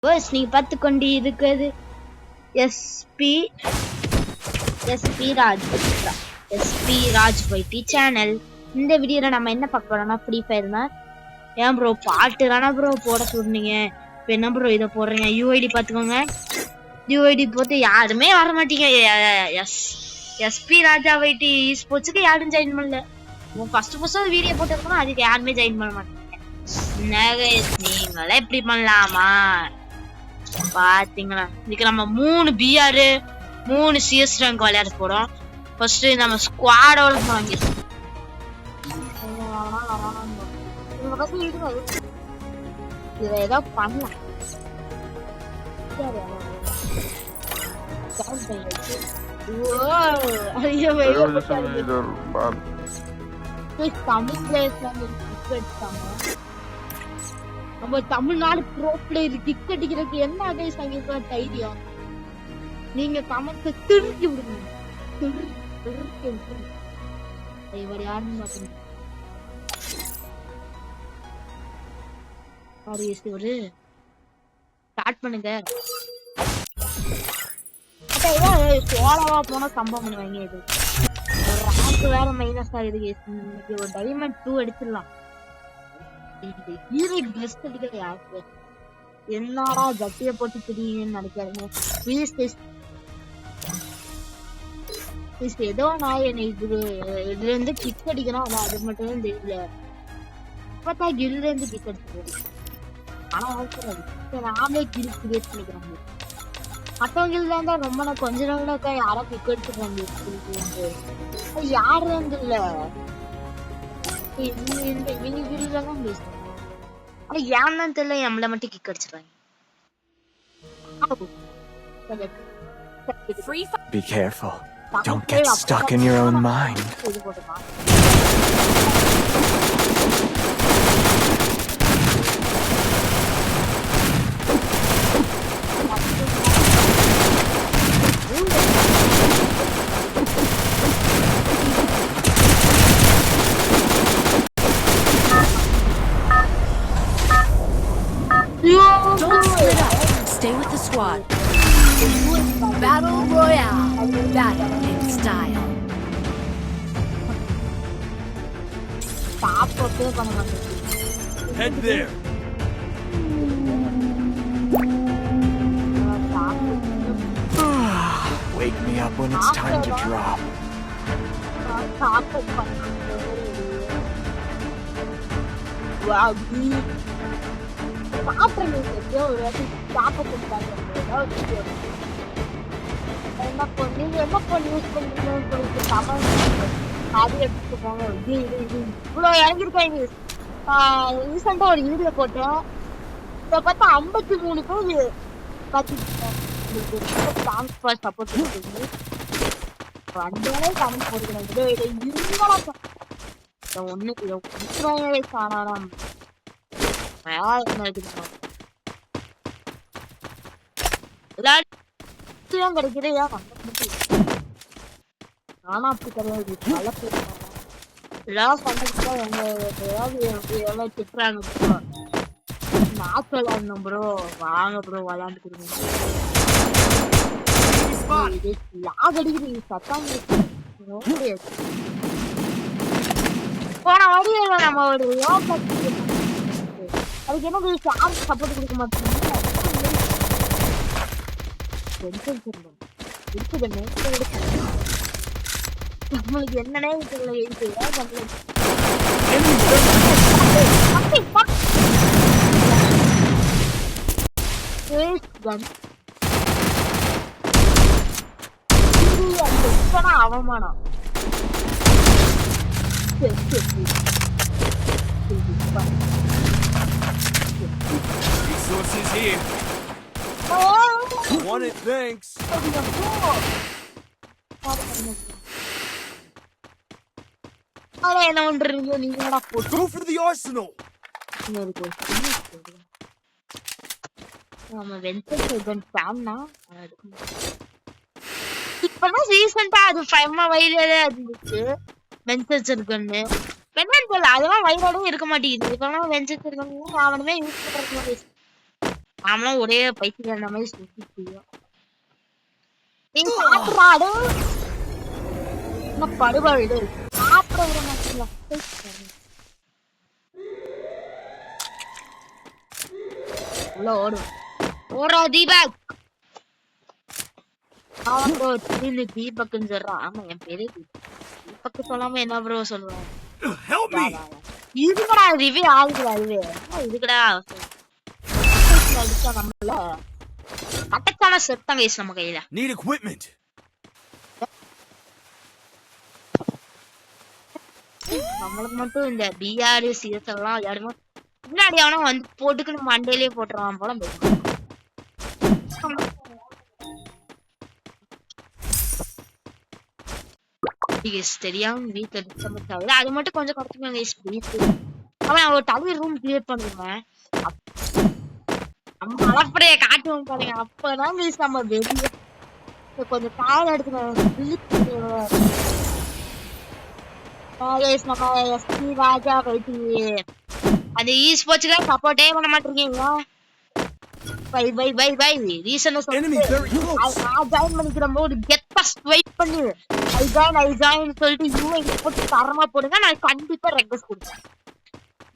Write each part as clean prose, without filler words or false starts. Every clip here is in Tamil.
பஸ் நீ பார்த்து கொண்டு இருக்கிறது எஸ்பி ராஜ் வைட்டி சேனல். இந்த வீடியோல நம்ம என்ன பார்க்க போறோம்னா ஃப்ரீ ஃபயர் தான். ஏன் ப்ரோ பாட்டு தானே ப்ரோ போட சொன்னீங்க, இப்போ என்ன ப்ரோ இதை போடுறீங்க? யூஐடி பார்த்துக்கோங்க. யூஐடி போட்டு யாருமே வர மாட்டீங்க. எஸ்பி ராஜா வைட்டி ஸ்போர்ட்ஸுக்கு யாரும் ஜாயின் பண்ணல. ஃபர்ஸ்ட் வீடியோ போட்டிருக்கோம், அதுக்கு யாருமே ஜாயின் பண்ண மாட்டாங்க. நீங்களே இப்படி பண்ணலாமா? பாத்தீங்களா, இதுக்கு நம்ம 3 பிஆர் 3 சிஎஸ் ரேங்க் விளையாட போறோம். ஃபர்ஸ்ட் நம்ம ஸ்குவாடோட வாங்கிருக்கோம். இத ஏதோ பண்ணலாம். நம்ம தமிழ்நாடு ப்ரோ பிளேயர் கிக் அடிக்கிறதுக்கு என்ன கைஸ் அங்க தைரியம்? நீங்க கமெண்ட்ல திருப்பி விடுங்க, திருப்பி விடுங்க. இவர் யாருன்னு பாத்தீங்க? ஒரு ஸ்டார்ட் பண்ணுங்க. சோழவா போனா சம்பவம் பண்ணுவாங்க. இது ஒரு ரேங்க் வேற மைனஸ் ஆகுது. இன்னைக்கு ஒரு டைமண்ட் 2 எடுத்துடலாம். என்னடா ஜட்டிய போட்டு திடீர்னு நினைக்காருங்க. ஏதோ நான் என்ன இதுல இருந்து கிக் அடிக்கணும், அது மட்டும் தான் தெரியல. இப்பதான் கில்ல இருந்து கிக் அடிச்சு ஆனா நாமளே கில் கிரியேட் பண்ணிக்கிறாங்க. மற்றவங்க இருந்தா ரொம்ப நான் கொஞ்ச நாள்க்கா யாரோ கிக் அடிச்சுட்டு யாரு இல்ல. ஏன்னு தெரியல, நம்மள மட்டும் kick அடிச்சிடுறாங்க. Be careful. Don't get stuck in your own mind. Don't split up. Stay with the squad. Battle Royale. Battle in style. Head there. Wake me up when it's time to drop. Wow. ஒரு வீடியோ போட்டோம், இப்ப பார்த்தா 53 பேர் சப்போர்ட் கிடைக்கிறையா? ஆனா அப்படி கிடையாது. எல்லாம் பண்றதுக்கு எவ்வளவு திட்டுறாங்க. மேட்ச் விளையாடணும் ப்ரோ, வாங்க ப்ரோ விளையாண்டு கொடுங்க. அடிக்கிறீங்க சத்தம் போன வழியில நம்ம ஒரு அதுக்கு என்ன சப்போர்ட் கொடுக்க மாட்டோம். நம்மளுக்கு என்னன்னே தெரியல. அவமானம். Resources here. Want it, thanks. என்ன பண்றீங்க நீங்க? Go for the arsenal. இப்பதான் ரீசெண்டா அது வைரலே இருந்துச்சு. வெஞ்சர்ஸ் இருக்குன்னு அதெல்லாம் வைரோடவும் இருக்க மாட்டேங்குது. இப்பெல்லாம் வெஞ்சர்ஸ் இருக்கணும் அவனுமே யூஸ் பண்றது. நாமளும் ஒரே பைத்தியம் அந்த மாதிரி சுத்திட்டு நீங்க சாப்பிடாடு படுவாடு சாப்பிட விட மாட்டீங்களா உள்ள ஓடும் ஓடுறா தீபக் ப்ரோ திடீர்னு தீபக்னு சொல்றான் ஆமா என் பேரே தீபக் சொல்லாம என்ன ப்ரோ சொல்லுவேன் இதுக்கடா ரிவே ஆகுதுடா இதுக்கடா அடிச்சா நம்மள கட்டச்சான செத்தம் கைஸ் நம்ம கையில Need equipment. நம்மளுக்கு மட்டும் இந்த பிஆர் சிஎஸ் எல்லாம் யாருமே முன்னாடி அவனா வந்து போட்டுக்கு மண்டையிலேயே போட்டுருவான் போல தெரியாம வீட்டுல டிஸ்டர்பன்ஸ் ஆகுது அது மட்டும் கொஞ்சம் குறைச்சுக்கோங்க அவன் ஒரு தனி ரூம் கிரியேட் பண்ணுவேன் நம்ம அளப்படைய காட்டுவோம் பாருங்க அப்பதான் மீஸ் நம்ம வெளியே கொஞ்சம் கால எடுத்துக்கணும் நம்ம எஸ்பி ராஜா வைத்தி அந்த ஈஸ்போர்ட்ஸ்க்கு சப்போர்ட்டே பண்ண மாட்டீங்க bye bye bye bye reason சொல்லி நான் ஜாயின் பண்ணிக்கிறோம் ஒரு கெட் ஃபர்ஸ்ட் வெயிட் பண்ணி ஐ ஜாயின் சொல்லிட்டு யூஐ போட்டு தரமா போடுங்க நான் கண்டிப்பா ரெக்வெஸ்ட் கொடுப்பேன்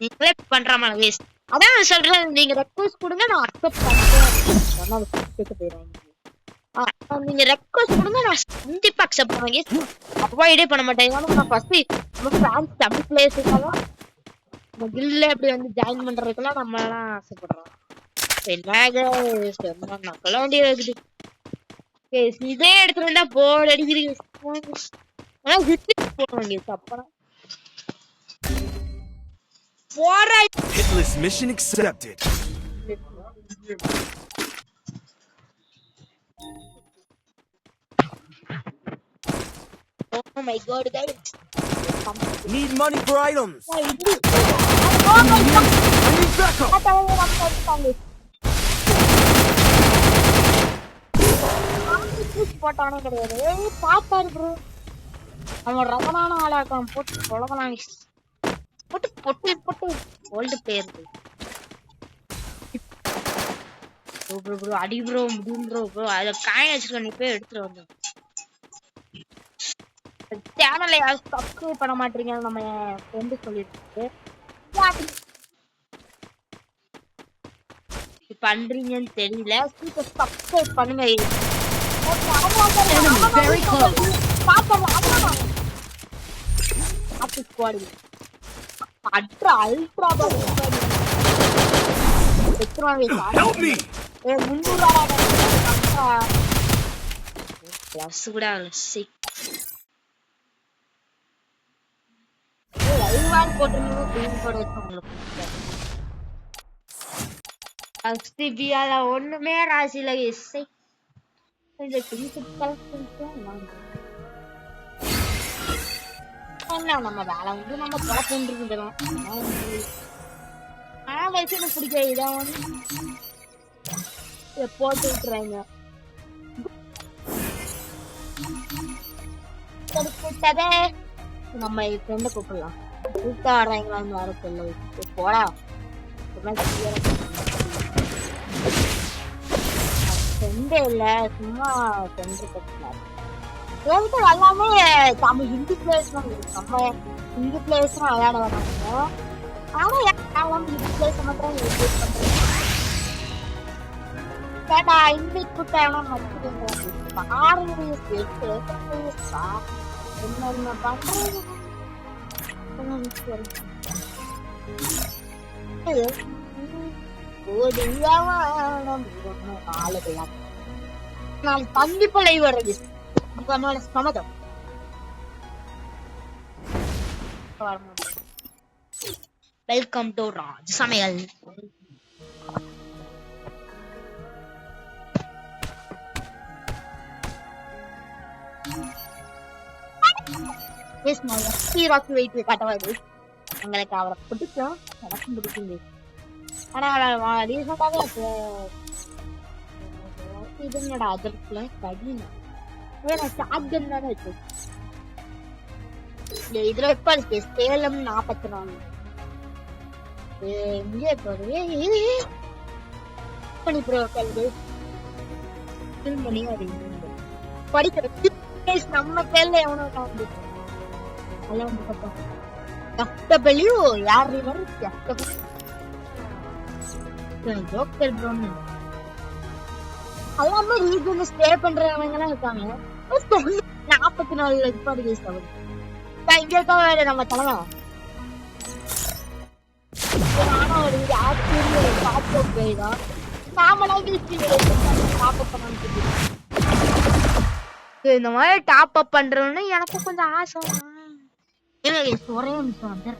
நீங்களே பண்ற மாதிரி வேஸ்ட் அதான் நான் சொல்றேன் நீங்க ரெக்வெஸ்ட் கொடுங்க நான் அக்செப்ட் பண்றேன் நீங்க ரெக்வெஸ்ட் கொடுங்க நான் கண்டிப்பா அக்செப்ட் பண்ணுவேன் அவாய்டே பண்ண மாட்டேன் ஏன்னா நான் ஃபர்ஸ்ட் நம்ம பிரான்ஸ் தமிழ் பிளேயர்ஸ் இருக்காங்க நம்ம கில்ல எப்படி வந்து ஜாயின் பண்றதுக்கெல்லாம் நம்ம எல்லாம் ஆசைப்படுறோம் நக்கல வண்டி இருக்குது இதே எடுத்துட்டு வந்தா போர்டு அடிக்கிறீங்க அப்பறம் Hitless mission accepted. Oh my god, guys. Need money for items. I need backup. போட்டானே கிடையாது பாப்பாரு ப்ரோ அவன் ரகமான ஆளாக்கான் போட்டு கொலகலாம் போட்டு பொட்டு பொட்டு ஓல்டு பிளேயர் ப்ரோ ப்ரோ அடி ப்ரோ முடியும் ப்ரோ அத காயின் வச்சிருக்க நீ போய் எடுத்துட்டு வந்து சேனலை யாரும் சப்ஸ்கிரைப் பண்ண மாட்டீங்க நம்ம ஃப்ரெண்டு சொல்லிட்டு பண்றீங்கன்னு தெரியல சப்ஸ்கிரைப் பண்ணுங்க very close. Help me. ஒண்ணுமே ராசியில இசை நம்ம வேலை வந்து நம்ம பழக்கம் பிடிக்க இதான் போட்டு விட்டுறாங்க நம்ம ஃப்ரெண்ட கூப்பிடலாம் கூப்பிட்டு ஆடுறாங்களான்னு வர சொல்ல போடா ஃப்ரெண்டே இல்ல சும்மா ஃப்ரெண்டு கட்டினாரு எல்லாமே நம்ம ஹிந்தி பிளேயர்ஸ் நம்ம ஹிந்தி பிளேயர்ஸ் விளையாட வராங்க ஆனா ஹிந்தி பிளேயர்ஸ் மட்டும் இன்வைட் பண்றேன் கேட்டா இன்வைட் கொடுத்தாங்கன்னா மதிக்கிறேன் ஆறு என்ன பண்றது நான் கண்டிப்பா லைவ் வர்றது சம்மதம் வெல்கம் டு ராஜ் சமையல் எங்களுக்கு அவரை பிடிக்கும் எனக்கும் பிடிக்குங்க ஆனா ரீசெண்டாவே இது என்னோட அதிர்ஷ்ல கடினா ஷாட்கன் தானே இருக்கு இதுல எப்ப இருக்கு சேலம் 44 இங்கே போறது பண்ணி ப்ரோ கேளு கில் பண்ணி அது படிக்கிற கேஸ் நம்ம கேள்ல எவனோ வந்து அதெல்லாம் வந்து பாப்பா கஷ்டப்பலியோ யார் வரும் கஷ்டப்பலி ஜோக்கர் ப்ரோன்னு எல்லாமே ரீசன் ஸ்டே பண்றவங்க எல்லாம் இருக்காங்க 44 எக்ஸ்பார்ட் கேஸ் ஆகுது இங்க இருக்க வேற நம்ம தலைவா நானா ஒரு ஆச்சரிய டாப் அப் கைடா நாமளாவே டாப் அப் பண்ணனும் இந்த மாதிரி டாப் அப் பண்றோம்னு எனக்கு கொஞ்சம் ஆசை இல்ல ஒரே நிமிஷம் வந்து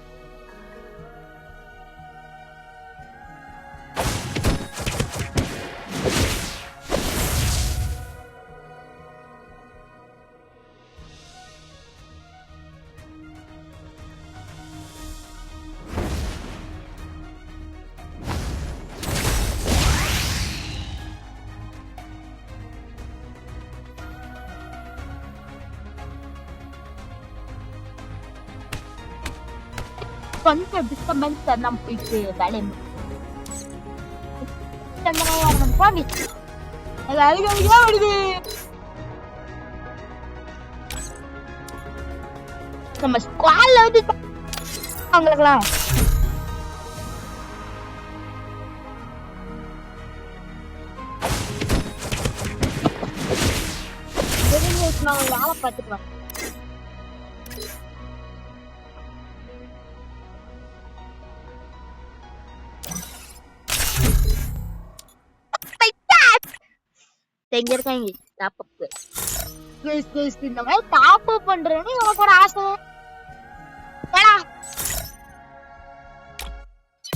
கொஞ்சம் டிஸ்டர்பன்ஸ் நம்ம போயிட்டு வேலையை வருது நம்ம ஸ்குவாட்ல வந்து அவங்களுக்குலாம் வேலை பார்த்துக்கலாம் எங்க இருக்காங்க டாப் அப் இந்த மாதிரி டாப் அப் பண்றேன்னு எனக்கு ஒரு ஆசை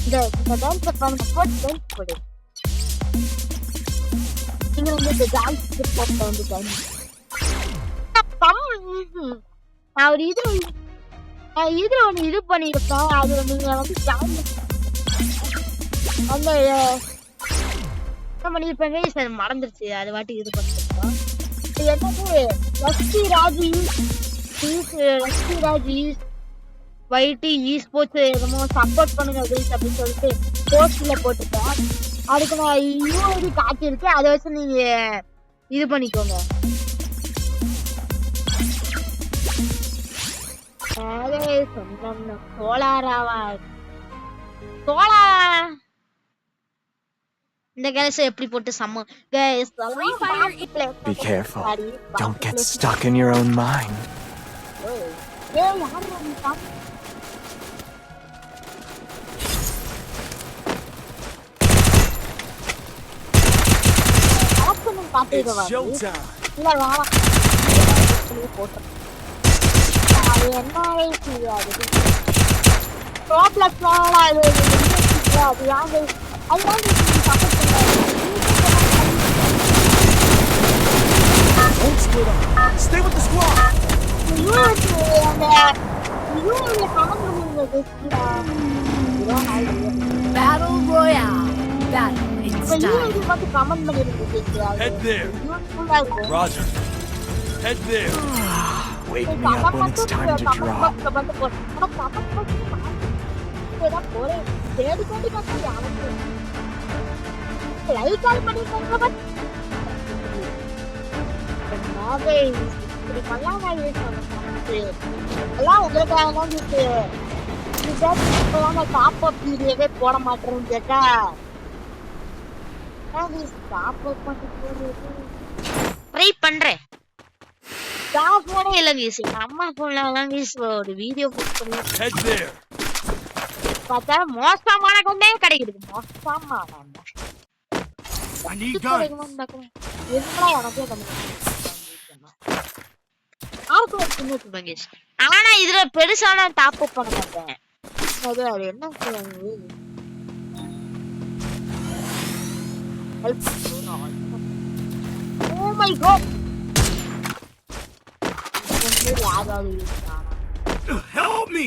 இந்த டான்ஸ் பண்ண டான்ஸ் போடு நீங்க வந்து டான்ஸ் போட்டு வந்து டான்ஸ் நான் ஒரு இதுல ஒண்ணு இது பண்ணிருப்பேன் அது நீங்க வந்து அந்த பண்ணிருப்பேங்க சார் மறந்துருச்சு அது வாட்டி இது பண்ணிருக்கோம் என்னது லக்ஷ்மி ராஜ் வைட்டி ஸ்போர்ட்ஸ் என்னமோ சப்போர்ட் பண்ணுங்க அப்படின்னு சொல்லிட்டு போஸ்ட்ல போட்டுருக்கேன் அதுக்கு நான் இன்னொரு காட்சி இருக்கு அதை வச்சு நீங்க இது பண்ணிக்கோங்க சோலாராவா இந்த கேஸ் எப்படி போட்டு சம்ம case Be careful. Don't get stuck in your own mind. It's showtime. இல்ல வேணாம் போட்டு அது என்ன செய்யாது ப்ராப்ளம் அது யாரு Don't split up. Stay with the squad. Battle Royale. Battle. It's time. Head there. Roger. Head there. Wake me up when it's time to drop. போட மாட்டேன்னு கேட்டா ட்ரை பண்றேன் போனே இல்ல வீசு அம்மா போன்லாம் வீசு ஒரு வீடியோ போஸ்ட் பண்ணி பார்த்தா மோசமான கொண்டே கிடைக்குது மோசமான ஆனா இதுல பெருசான டாப் அப் பண்ண மாட்டேன் அது என்ன oh my god Help me.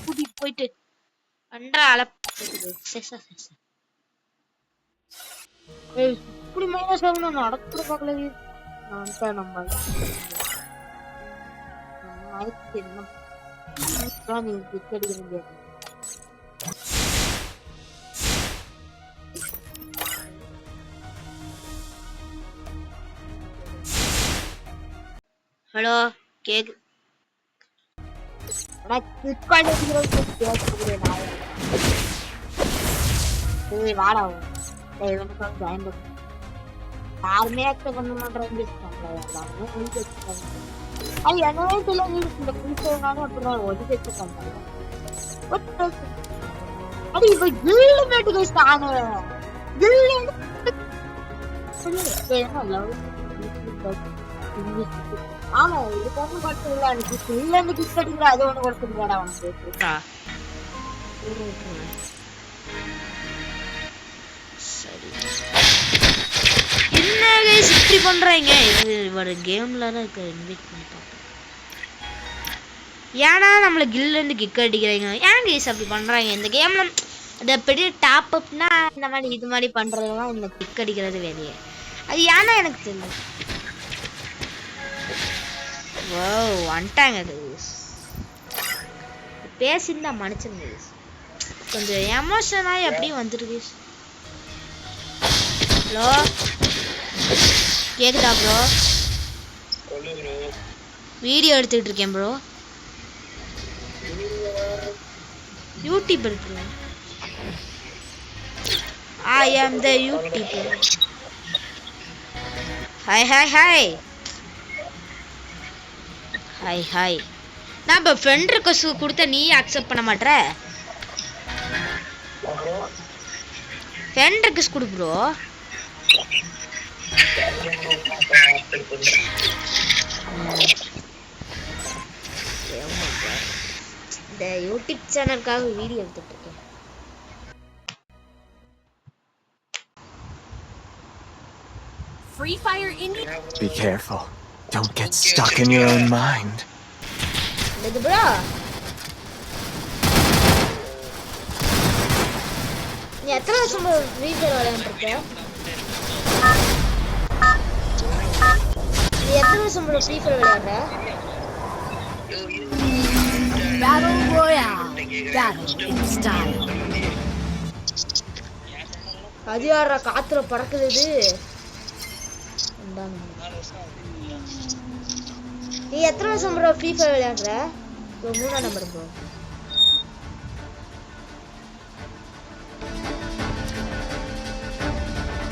கூட்டிட்டு போயிட்டு பண்ற அளப்பு ஏய் இப்படி மைனஸ் ஆகணும் நடக்குற பார்க்கல நான் தான் நம்ம ஆயிரத்தி என்ன நீ கிட்ட அடிக்கிறீங்க ஹலோ கேக் நான் கிளிக் பண்ணிக்கிறேன் கேக்குறேன் ஏய் வாடா டேய் வந்து ஜாயின் பண்ணு யாருமே அக்செப்ட் பண்ண மாட்டேறாங்க எல்லாரும் ஒதுக்கி வச்சுட்டாங்க அது என்னவே தெரியல இந்த புதுசாக அப்புறம் ஒதுக்கி வச்சுட்டாங்க அடி இப்ப கில்ல மேட்டு பேசிட்டாங்க ஆமா இதுக்கு ஒண்ணு கொடுத்துருல இல்ல இருந்து கிஸ் அடிக்கிற அது ஒண்ணு கொடுத்துருக்காடா அவனுக்கு சரி என்ன கைஸ் இப்படி பண்றாங்க இது ஒரு கேம்ல தான் இன்வைட் பண்ணி பாப்போம் ஏன்னா நம்மள கில்ல இருந்து கிக் அடிக்கிறாங்க ஏன் கைஸ் அப்படி பண்றாங்க இந்த கேம்ல அந்த பெரிய டாப் அப்னா இந்த மாதிரி இது மாதிரி பண்றதுதான் இந்த கிக் அடிக்கிறது வேலையே அது ஏன்னா எனக்கு தெரியல வாவ் வந்துட்டாங்க கைஸ் பேசிருந்தா மனுஷன் கைஸ் கொஞ்சம் எமோஷனா எப்படி வந்துருக்கு கைஸ் ஹலோ கேக்குதா ப்ரோ வீடியோ எடுத்துட்டு இருக்கேன் ப்ரோ யூடியூப் எடுக்கிறேன் I am the YouTuber hi hi hi hi hi நான் இப்ப ஃப்ரெண்ட் ரிக்வெஸ்ட் கொடுத்த நீ அக்செப்ட் பண்ண மாட்டற ஃப்ரெண்ட் ரிக்வெஸ்ட் கொடு ப்ரோ இந்த யூடியூப் சேனலுக்காக வீடியோ எடுத்துட்டு இருக்கேன் Free Fire India. Be careful. Don't get stuck in your own mind. இது bro நீ எத்தனை வருஷம் ஃப்ரீ ஃபயர் விளையாண்டுருக்க நீ எத்தனை வருஷம் ஃப்ரீ ஃபயர் விளையாடுற Battle Royale. Battle in style. அது யாரா காத்துல பறக்குது இது நீ எத்தனை வருஷம் ப்ரோ ஃப்ரீ ஃபயர் விளையாடுற ப்ரோ 3ஆம் நம்பர் ப்ரோ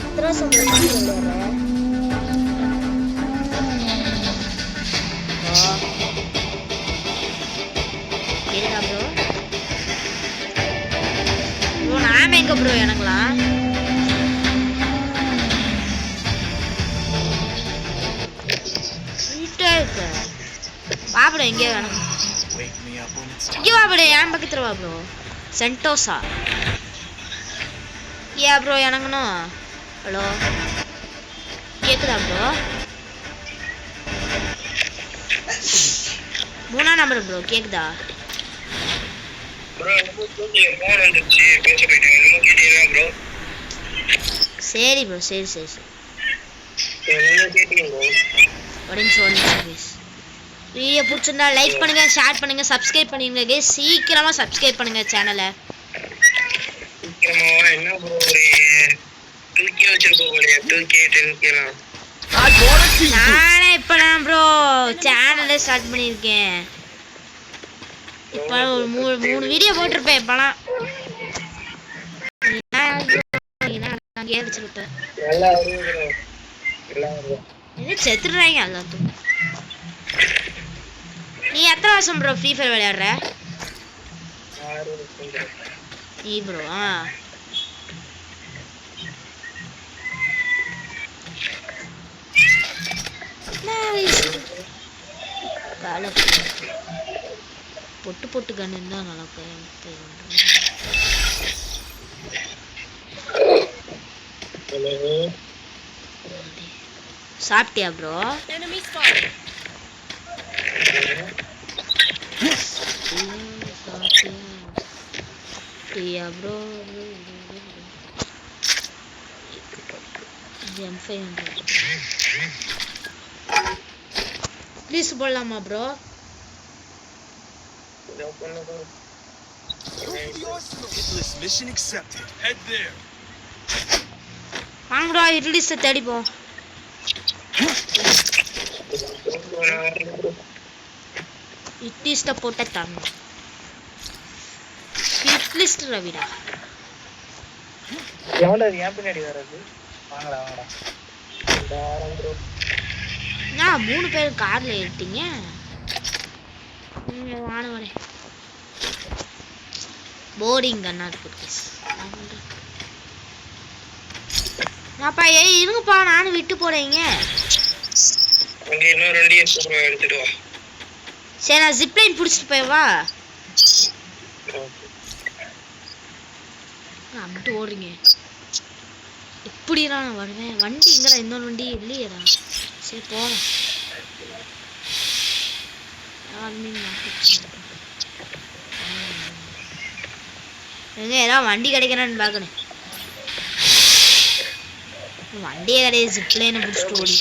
எத்தனை வருஷம் ப்ரோ ஃப்ரீ ஃபயர் விளையாடுற கேக்குதா ப்ரோ ப்ரோ நாம எங்க ப்ரோ எனக்குலாம் வாபட எங்கே வேணும் இங்கே வாபட என் பக்கத்தில் வா ப்ரோ சென்டோசா ஏன் ப்ரோ இறங்கணும் ஹலோ கேட்குதா ப்ரோ 3ஆம் நம்பர் ப்ரோ கேட்குதா சரி ப்ரோ சரி சரி சரி ஒரு நிமிஷம் வீடியோ பிடிச்சிருந்தா லைக் பண்ணுங்க ஷேர் பண்ணுங்க சப்ஸ்கிரைப் பண்ணிடுங்க கைஸ் சீக்கிரமா சப்ஸ்கிரைப் பண்ணுங்க சேனலை சீக்கிரமா என்ன ப்ரோ ஒரு 2k வச்சிருக்கோம் போலயே 2k 10k லாம் நானே இப்பதான் ப்ரோ சேனலை ஸ்டார்ட் பண்ணியிருக்கேன் இப்போ ஒரு 3 வீடியோ போட்டிருப்பேன் இப்பலாம் அங்கேயே வச்சிருப்பேன் என்ன செத்துடுறாங்க எல்லாத்துக்கும் நீ எத்தனை வருஷம் ப்ரோ ஃப்ரீ ஃபயர் விளையாடுற நீ ப்ரோ பொட்டு பொட்டு கண்ணு இருந்தா நல்லா சாப்பிட்டியா ப்ரோ சாப்பிட்டியா ப்ரோ M500 ப்ளீஸ் போடலாமா bro? Hitless mission accepted. Head there. வாங்கடா ஹிட்லிஸ்ட தேடி போ. ஹிட்லிஸ்ட போட்ட தாங்க. ஹிட்லிஸ்ட் ரவிடா. எவன்டா ஏன் பின்னாடி வரது? வாங்கடா வாங்கடா. நான் 3 பேர் கார்ல ஏறிட்டீங்க. வாண வரே. போர்டிங் கண்ணா இருக்கு. நான்ப்பா ஏய் இருங்கப்பா நானும் விட்டு போறேங்க. அங்க இன்னொரு வண்டி ப்ரோ எடுத்துட்டு வா. சரி நான் ஜிப் லைன் புடிச்சிட்டு போய் வா. அப்படி ஓடுறீங்க. எப்படிடா நான் வருவேன்? வண்டி எங்கடா? இன்னொரு வண்டி இல்லையேடா. சரி போறேன். எங்க ஏதாவது வண்டி கிடைக்கிறான்னு பார்க்கணும். வண்டியே கிடையாது. ஜிப் லைனை பிடிச்சிட்டு ஓடி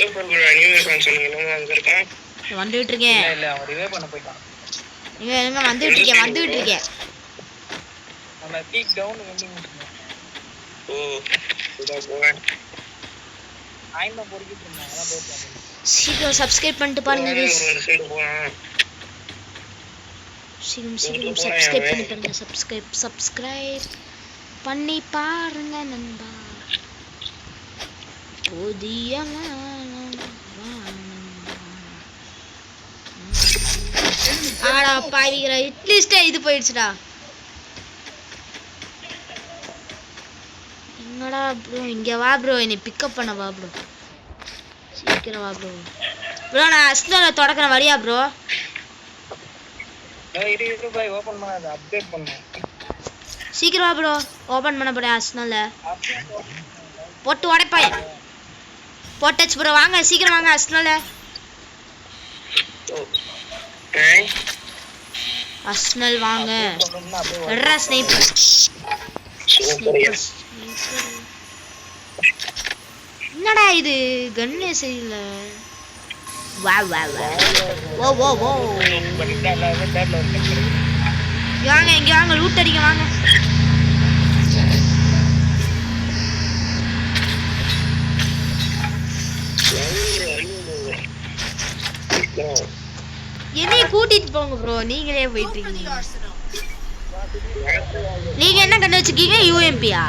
வந்துட்டு இருக்கேன். இல்ல அவன் ரிவே பண்ண போய்ட்டான். எங்க வந்துட்டு இருக்கேன். நம்ம பீக் டவுன் எண்டிங் முடிச்சோம். ஓ இதோ போறேன். ஆயிமா பொறுக்கிட்டு இருந்தாங்க. அதான் போயிட்டாங்க. சீக்கிரம் சப்ஸ்கிரைப் பண்ணிட்டு பாருங்க guys. ஒரு சைடு போறேன். சீக்கிரம் சப்ஸ்கிரைப் பண்ணி பாருங்க. சப்ஸ்கிரைப் பண்ணி பாருங்க நண்பா. ஆடா பாவிக்கிற இட்லிஸ்டே இது போயிடுச்சுடா. என்னடா ப்ரோ இங்க வா ப்ரோ, என்னை பிக்கப் பண்ண வா ப்ரோ. சீக்கிரம் வா ப்ரோ. ப்ரோ நான் அஸ்னால தொடக்கறேன் வரியா ப்ரோ? இது பை ஓபன் பண்ணாத அப்டேட் பண்ணு. சீக்கிரம் வா ப்ரோ. ஓபன் பண்ண போறேன் அஸ்னால. போட்டு உடைப்பாய். போட்டச் ப்ரோ வாங்க சீக்கிரம் வாங்க அஸ்னால. அஸ்னல் வாங்க. ரெட்ரா ஸ்னைப்பர். என்னடா இது கன்னே சரியில்லை. வா வா வா. ஓ ஓ ஓ. வாங்க இங்க வாங்க லூட் அடிக்க வாங்க. என்னைய கூட்டிட்டு போங்க ப்ரோ. நீங்களே போயிட்டு இருக்கீங்க. நீங்க என்ன கண்டு வச்சிருக்கீங்க? யூஎம்பியா?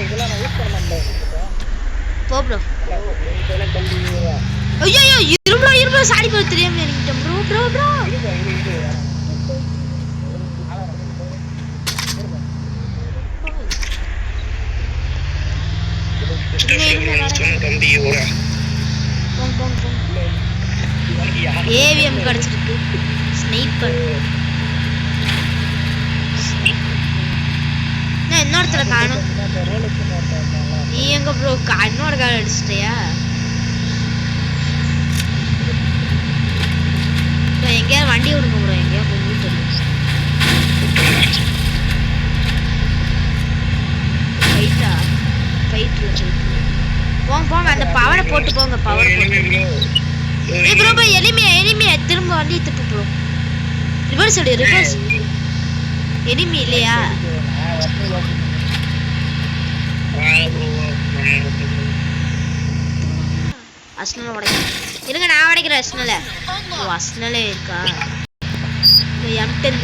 இதெல்லாம் நான் யூஸ் பண்ண மாட்டேன். போ ப்ரோ. ஐயோ இரும்பு சாடி போய் தெரியாம நினைக்கிட்டேன் ப்ரோ. ஏவிஎம் கிடைச்சிருக்கு. ஸ்னைப்பர் இன்னொருத்தர காணும். நீ எங்க ப்ரோ இன்னொரு கால் அடிச்சிட்டியா? எங்கேயாவது வண்டி விடுங்க ப்ரோ. எங்கேயா போய் வீட்டு ஃபைட்ல போங்க. அந்த பவரை போட்டு போங்க. பவர் ப்ரோ எனிமியா திரும்ப வண்டி திருப்பு ப்ரோ. ரிவர்ஸ் எனிமி இல்லையா? அஸ்னல உடைக்க இருங்க. நான் உடைக்கிறேன் அஸ்னல. ஓ அஸ்னலே இருக்கா? M10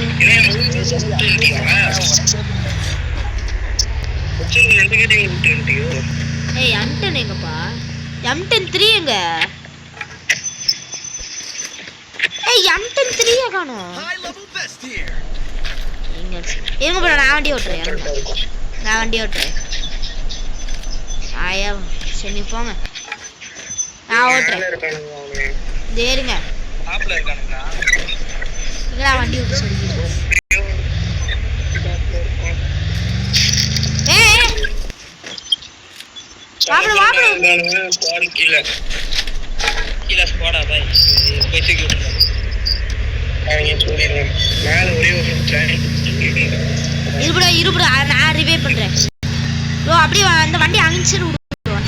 ஏய் M10 எங்கப்பா? M10 3 எங்க? ஏய் M10 3 காணோம். High level vest here. எங்க ப்ரோ? நான் வண்டி ஓட்டுறேன். ஆயா சரி நீ போங்க. நான் ஓட்டுறேன். தேருங்க. டாப்ல இருக்கானுங்களா? இங்கடா வண்டி ஓட்டு சொல்லி. ஏய் வாப்ளோ ஸ்குவாட் கீழ ஸ்குவாடா பாய். போய் தூக்கி விட்டுறேன். அவங்க சொல்லிடுறேன். மேல ஒரே ஒரு ட்ரைனிங் இருபுடா நான் ரிவே பண்றேன் ப்ரோ. அப்படியே அந்த வண்டி அங்கிச்சு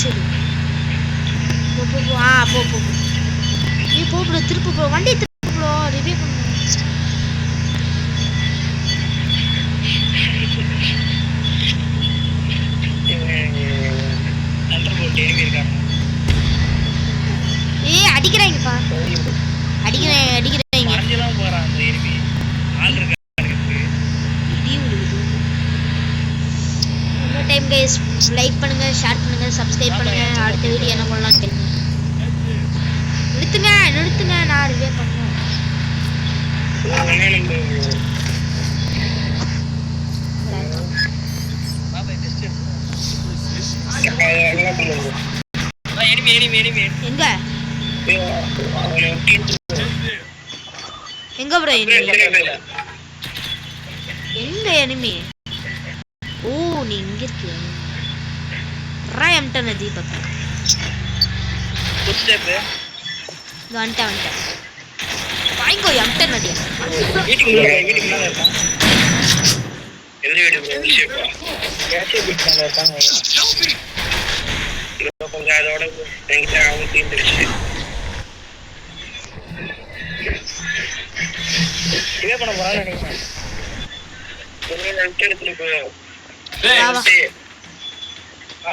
சரி போ நீ போ ப்ரோ. திருப்பு ப்ரோ, வண்டி திருப்பு ப்ரோ. ரிவே பண்ணு. அடிக்கிறாங்கப்பா, அடிக்கிறாங்க. இன்னொரு டைம் கைஸ் லைக் பண்ணுங்க, ஷேர் பண்ணுங்க, சப்ஸ்கிரைப் பண்ணுங்க. அடுத்த வீடியோ என்ன பண்ணலாம் தெரியும். நிறுத்துங்க நான் ரிவே பண்ணேன். எங்க ப்ரோ எங்க எனிமி? ஓ நீ இங்க இருக்கியா? எம்டன் தீபக் வந்துட்டேன். வாங்கிக்கோ எம்டன் அடி. அதோட அவங்க தீர்ந்துருச்சு. இதே பண்ண போறான்னு நினைக்கிறேன். எடுத்துட்டு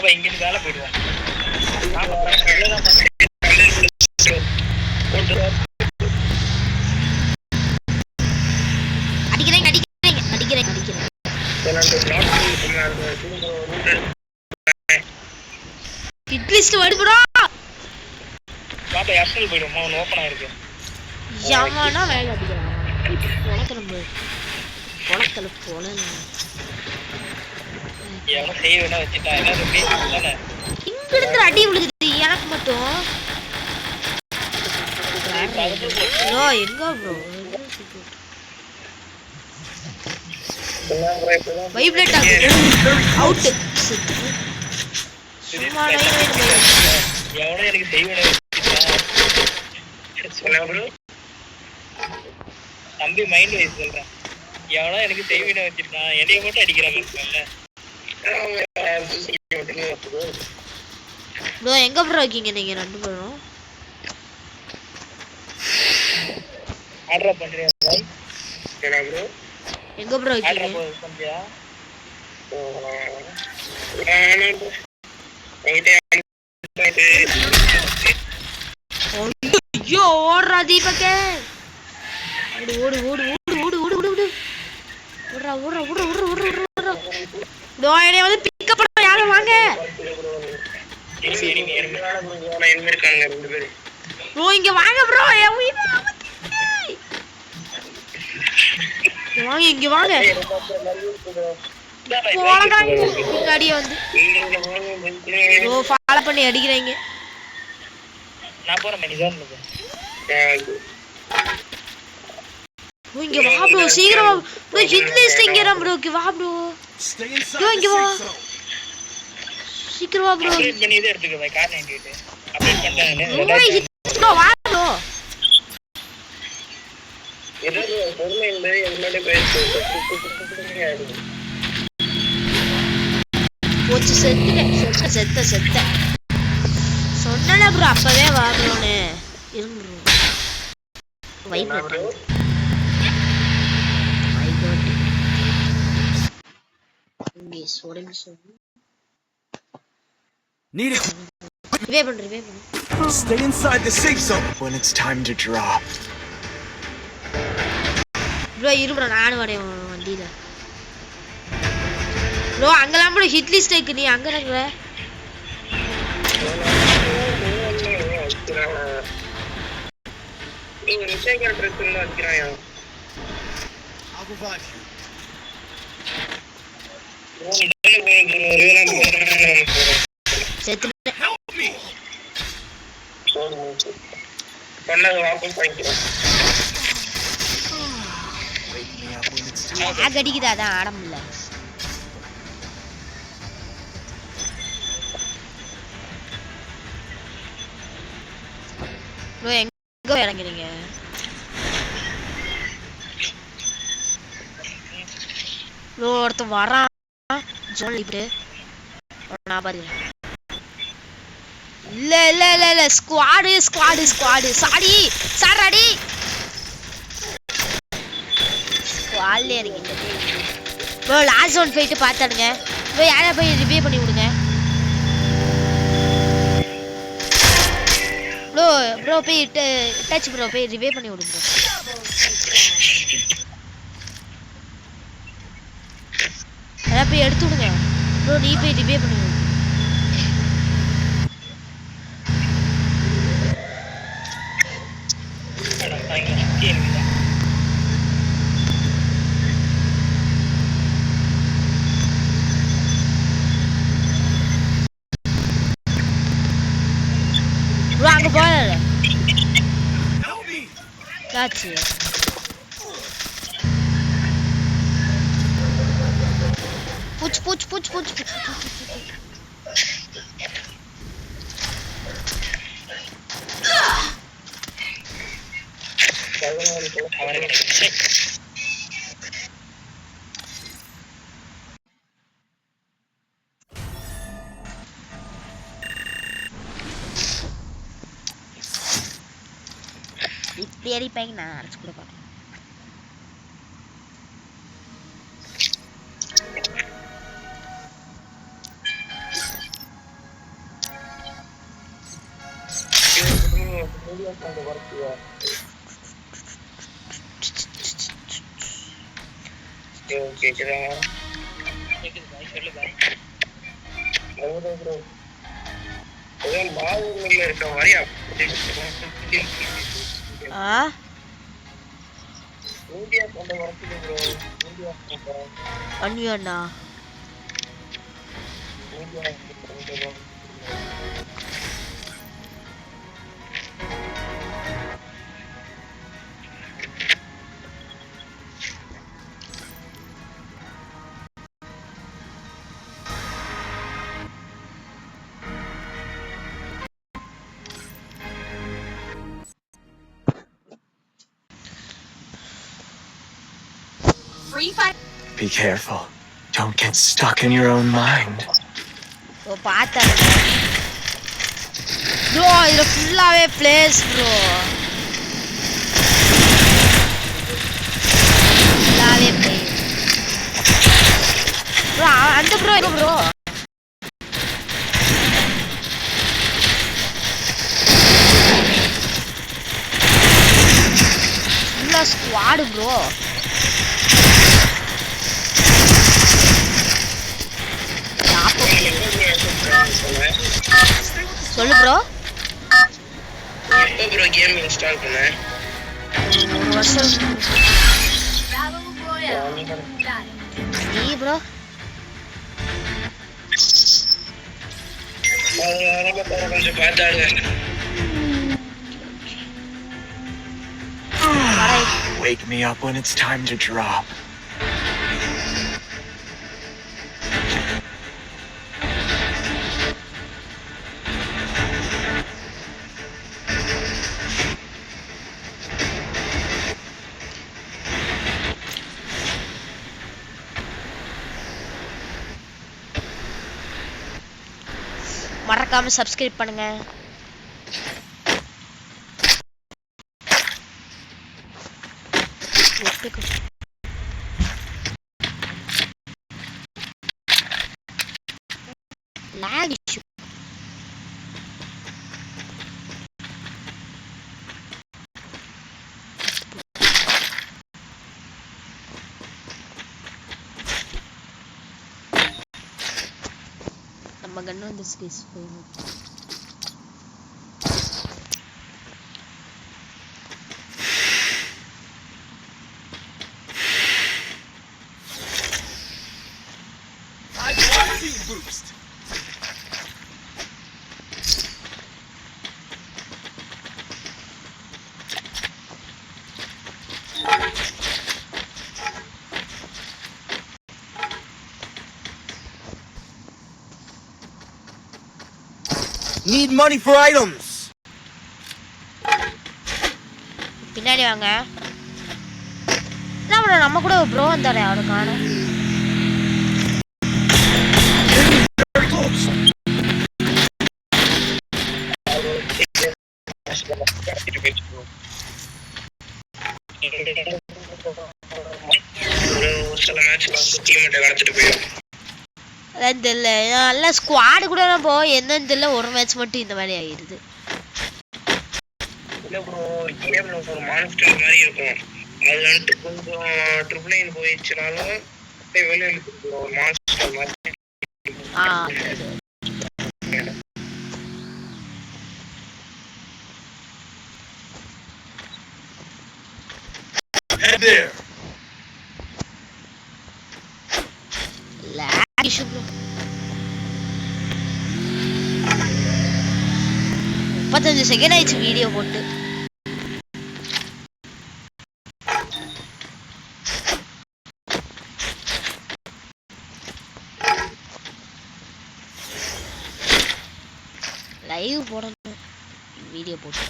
போய் இங்கிருந்து வேலை போயிடுவோம். அடி விழுகுது எனக்கு மட்டும். எங்க ப்ரோ வைப்ரேட் ஆகுது. அவுட். சும்மா எவனோ எனக்கு செய்வனே சொன்னா ப்ரோ. தம்பி மைண்ட் வைஸ் சொல்றேன். எவனோ எனக்கு செய்வனே வச்சிருக்கான், என்னைய மட்டும் அடிக்கிறாங்க ப்ரோ. எங்க ப்ரோ இருக்கீங்க நீங்க ரெண்டு பேரும்? ஆர்டர் பண்றியா பாய்? என்ன ப்ரோ? எங்க ப்ரோ இருக்கீங்க? ஆர்டர் பண்றியா? ஐயோ ஓடுறா தீபக். ஓடு என்னைய வந்து பிக்கப் பண்ண யாரும் வாங்க. ப்ரோ இங்க வாங்க ப்ரோ. இங்க வாங்க அடிய வந்து ப்ரோ ஃபாலோ பண்ணி அடிக்கிறாங்க. நான் போறேன் இங்க வா ப்ரோ, சீக்கிரம் ப்ரோ. ஹிட் லிஸ்ட் இங்க இரு ப்ரோ. வா ப்ரோ, இங்க வா சீக்கிரம் வா ப்ரோ. அப்டேட் பண்ணி இத எடுத்துக்க பை. கார் 98 அப்டேட் பண்ணேன் ப்ரோ. வா ப்ரோ. எது பொறுமை இல்லை எல்லாமே பேசு. போச்சு செத்த சொன்னல ப்ரோ அப்பவே வா ப்ரோன்னு. இருங்க bro. Vibrate Need it. Revive. Stay inside the safe zone when it's time to drop. Bro, bro, நானும் வரேன் வண்டியில. Bro, அங்கலாம் bro ஹிட் லிஸ்ட் இருக்கு, நீ அங்க இருக்கற. நீ ரிசைக் அட்ரஸ்ல வச்சிராயா. I'll revive you. Help me. பண்ணது வாபஸ் வாங்கிக்கிறேன். அடிக்குதா அதான் ஆட முடியல. ப்ரோ எங்க இறங்குறீங்க? ப்ரோ ஒருத்தன் வரான் ஜோன் லிப்ட் நான் பாருங்க இல்ல ஸ்குவாடு சாடாடி ஸ்குவாட்ல இறங்கிட்டு ப்ரோ லாஸ்ட் ஜோன் ஃபைட் பார்த்தாடுங்க ப்ரோ யாரா போய் ரிவ்யூ பண்ணி விடுங்க ப்ரோ போய் டச் ப்ரோ போய் ரிவ்யூ பண்ணி விடுங்க அத போய் எடுத்து விடுங்க ப்ரோ நீ போய் ரிவ்யூ பண்ணி விடுங்க ப்ரோ அங்க போறல காச்சு பூச் இப்படி அடிப்பாங்க நான் அடிச்சு கூட பாக்கிறேன் கேக்குதா கேக்குது பாய் சொல்லு பாய் மாவூர்ல இருக்க மாதிரி இந்தியா கொண்ட வரத்துல ப்ரோ இந்தியா அண்ணியண்ணா Be careful. Don't get stuck in your own mind. ஓ பாத்தேன் ப்ரோ இதுல ஃபுல்லாவே பிளேஸ் ப்ரோ ஃபுல்லாவே பிளேஸ் ப்ரோ அந்த ப்ரோ எங்க ப்ரோ ஃபுல்லா ஸ்குவாட் ப்ரோ சொல்லு ப்ரோ எப்போ ப்ரோ கேம் இன்ஸ்டால் பண்ண ஒரு வருஷம் Battle Royale. நீ ப்ரோ கொஞ்சம் பார்த்தாடுங்க Wake me up when it's time to drop. மறக்காம சப்ஸ்கிரைப் பண்ணுங்க lag issue நம்ம கண்ணு வந்து ஸ்பேஸ் போயிடும் Boost. Need money for items. பின்னாடி வாங்க என்ன ப்ரோ நம்ம கூட ப்ரோ வந்தாரே அவரை காணோம் கடத்திட்டு போயிடுச்சு bro. ஒரு சில மேட்ச்ல டீம்மேட்டை கடத்திட்டு போயிடும். அதான் தெரியல நல்ல ஸ்குவாடு கூட போ என்னன்னு தெரியல ஒரு மேட்ச் மட்டும் இந்த மாதிரி ஆகிடுது. இல்ல ப்ரோ கேம்ல ஒரு மான்ஸ்டர் மாதிரி இருக்கும். அது வந்துட்டு கொஞ்சம் ட்ரிபிள் நைன் போயிடுச்சுனாலும் வெளியே இழுத்துட்டு ஒரு மான்ஸ்டர் மாதிரி. Head there. lag issue bro. 35 second ஆயிடுச்சு வீடியோ போட்டு. லைவ் போடணும் வீடியோ போட்டு.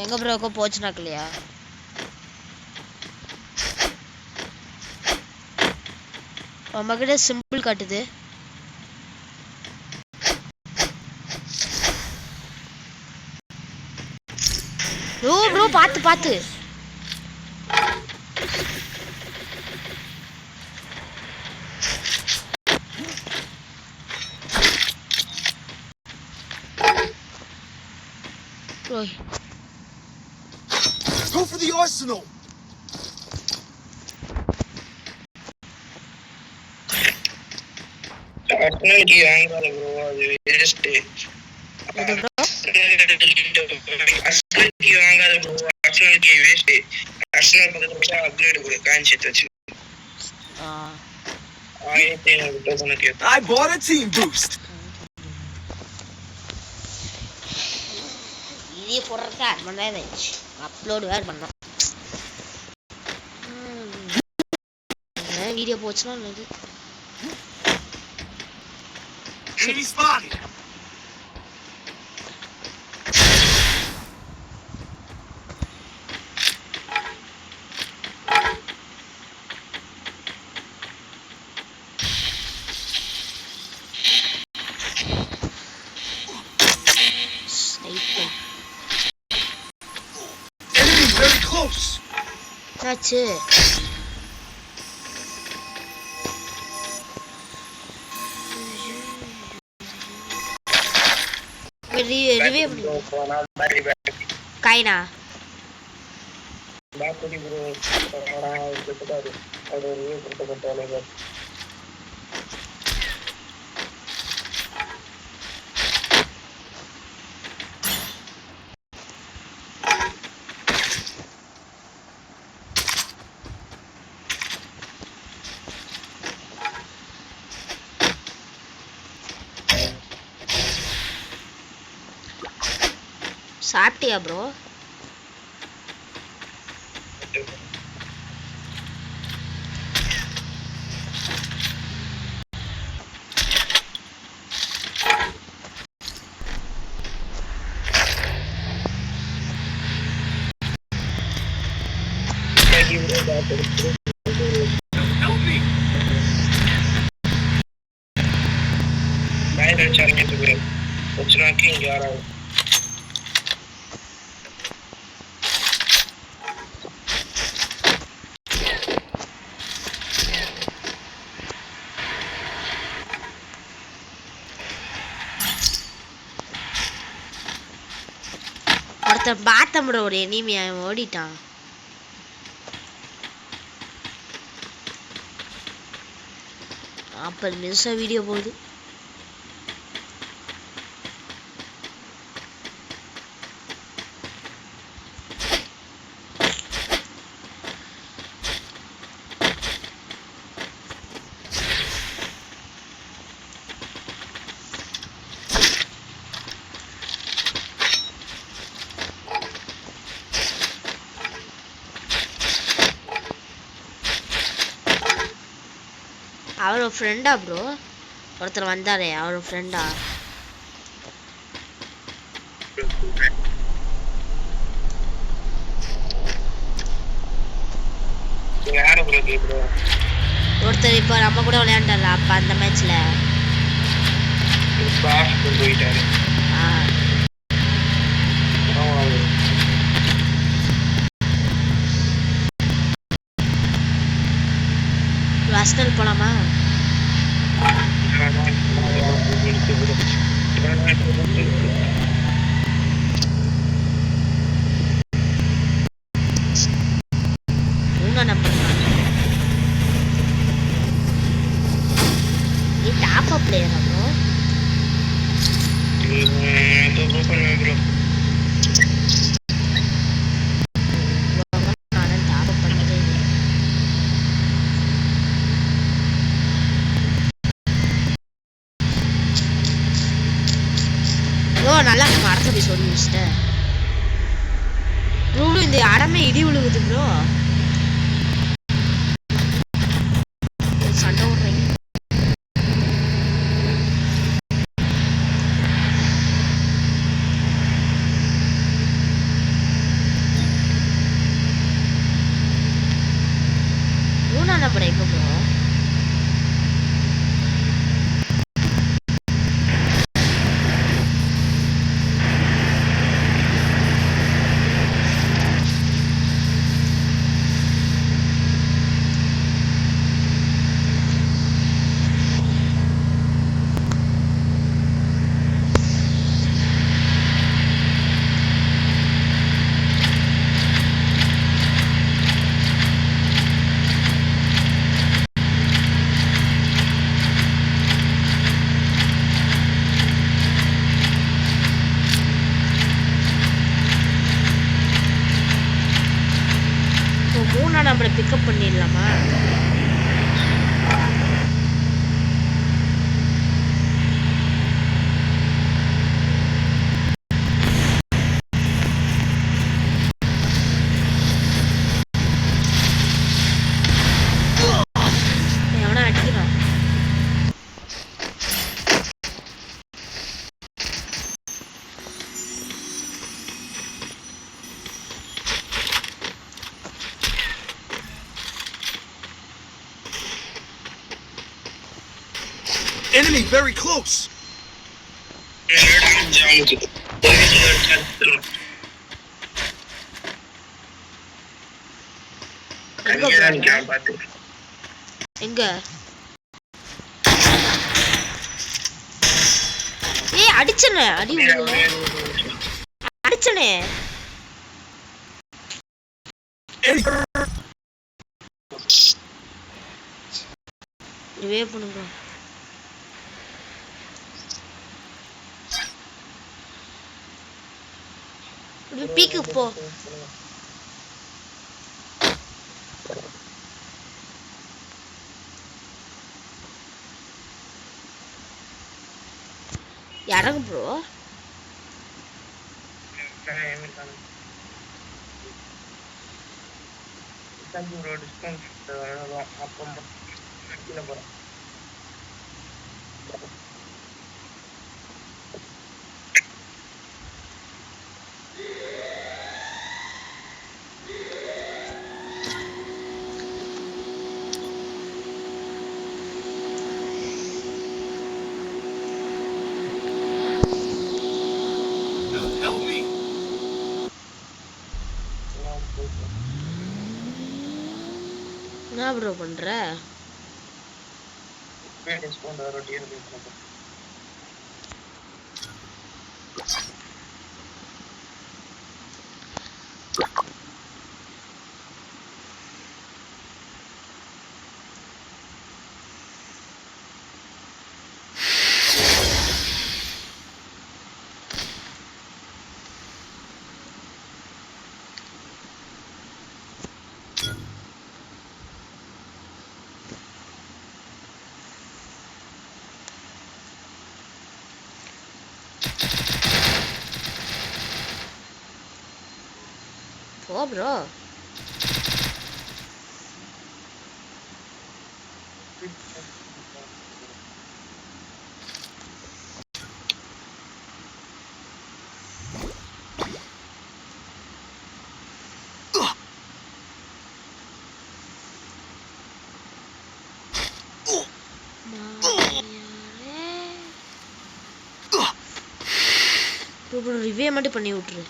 எங்க ப்ரோக்கோ போச்சுனாக்கலையா? நம்மகிட்ட சிம்பிள் காட்டுது. ப்ரோ ப்ரோ பாத்து பாத்து. Bro Go for the arsenal. அட்னல்கி வாங்காத ப்ரோ அது வேஸ்ட். எது ப்ரோ? அட்னல்கி வாங்காத ப்ரோ அட்னல்கி வேஸ்ட். அட்னல் பக்கத்துல அப்கிரேட் கொடு கான்செப்ட் வச்சு. 1500 token get. I bought a team boost. Video போடுறதுக்கு 1 மணி நேரம் ஆயிடுச்சு. அப்லோட் வேறு பண்ணோம். வீடியோ போச்சுன்னா நல்லது. Enemy spotted. Enemy very close. என்னாச்சு? கைனா பேட்டரி ப்ரோ கொடுத்தாரு. அது ரிவ்யூ கொடுத்தாரு. சாப்பிட்டியா ப்ரோ? Help me. பயங்கர சேலஞ்ச் ப்ரோ. வச்சுனாக்கி இங்க யாராவது ஒருத்தன் பார்த்தேன் ப்ரோ ஒரு எனிமி அவன் ஓடிட்டான். அப்போ நிமிஷம் வீடியோ போகுது. அவர் ஃப்ரெண்டா ப்ரோ? ஒருத்தர் வந்தாரே அவர் ஃப்ரெண்டா? யார ப்ரோ கேக்குற ஒருத்தர் இப்ப நம்ம கூட விளையாண்டார்ல அப்ப அந்த மேட்ச்ல. பாஸ் போயிட்டாரு ஹாஸ்டல் போலாமா? மூணா நம்பர் நீ top up player bro. Bro நான் டாப் அப் பண்ணதே இல்லை. ப்ரோ நல்லா மரத்தை போய் சொல்லி வச்சுட்டேன் ப்ரோ. இந்த இடமே இடி விழுகுது ப்ரோ. சண்டை விடுறீங்க. மூணா நம்பர் எங்க ப்ரோ? மூணா நம்மளை பிக்கப் பண்ணிடலாமா? எவனா அடிக்கிறான். Enemy very close. எங்க? ஏய் அடிச்சனே அடி அடிச்சனே. இவே பண்ணுங்க. பீக்கு போ. இறங்கு ப்ரோ. Help me. என்ன ப்ரோ பண்ற? போ ப்ரோ. ப்ரோ ரிவே மட்டும் பண்ணி விட்டுரு.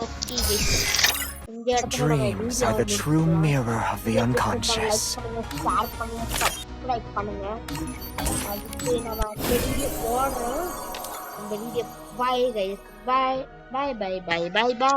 ஓகே गाइस இந்த இடத்துல Dreams are the true mirror of the unconscious. Share பண்ணுங்க சப்ஸ்கிரைப் பண்ணுங்க. அதுக்கு நம்ம வீடியோ போடுறோம். இந்த video bye guys bye bye bye bye bye by.